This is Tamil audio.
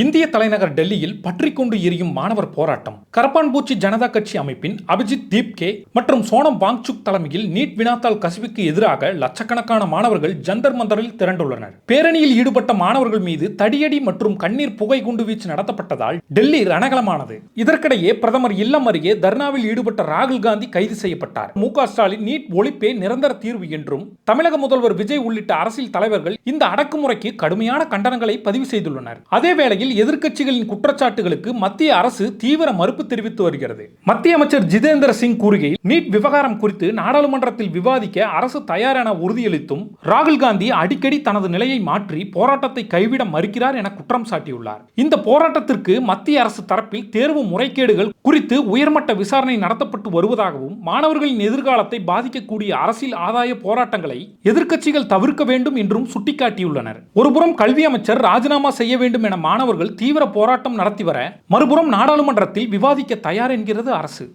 இந்திய தலைநகர் டெல்லியில் பற்றிக்கொண்டு எரியும் மாணவர் போராட்டம். கரப்பான்பூச்சி ஜனதா கட்சி அமைப்பின் அபிஜித் தீப்கே மற்றும் சோனம் வாங்சுக் தலைமையில் நீட் வினாத்தாள் கசிவுக்கு எதிராக லட்சக்கணக்கான மாணவர்கள் ஜந்தர் மந்தரில் திரண்டுள்ளனர். பேரணியில் ஈடுபட்ட மாணவர்கள் மீது தடியடி மற்றும் கண்ணீர் புகை குண்டு வீச்சு நடத்தப்பட்டதால் டெல்லி ரணகலமானது. இதற்கிடையே பிரதமர் இல்லம் அருகே தர்ணாவில் ஈடுபட்ட ராகுல் காந்தி கைது செய்யப்பட்டார். மு.க. ஸ்டாலின் நீட் ஒழிப்பே நிரந்தர தீர்வு என்றும் தமிழக முதல்வர் விஜய் உள்ளிட்ட அரசியல் தலைவர்கள் இந்த அடக்குமுறைக்கு கடுமையான கண்டனங்களை பதிவு செய்துள்ளனர். அதேவேளை எதிர்க்கட்சிகளின் குற்றச்சாட்டுகளுக்கு மத்திய அரசு தீவிர மறுப்பு தெரிவித்து வருகிறது. மத்திய அமைச்சர் ஜிதேந்திர சிங் கூறுகையில், நீட் விவகாரம் குறித்து நாடாளுமன்றத்தில் விவாதிக்க அரசு தயார் என உறுதியளித்தும் ராகுல் காந்தி அடிக்கடி தனது நிலையை மாற்றி போராட்டத்தை கைவிட மறுக்கிறார் என குற்றம் சாட்டியுள்ளார். இந்த போராட்டத்திற்கு மத்திய அரசு தரப்பில் தேர்வு முறைகேடுகள் குறித்து உயர்மட்ட விசாரணை நடத்தப்பட்டு வருவதாகவும், மாணவர்களின் எதிர்காலத்தை பாதிக்கக்கூடிய அரசியல் ஆதாய போராட்டங்களை எதிர்க்கட்சிகள் தவிர்க்க வேண்டும் என்றும் சுட்டிக்காட்டியுள்ளனர். ஒருபுறம் கல்வி அமைச்சர் ராஜினாமா செய்ய வேண்டும் என மாணவர்கள் தீவிர போராட்டம் நடத்தி வர, மறுபுறம் நாடாளுமன்றத்தில் விவாதிக்க தயார் என்கிறது அரசு.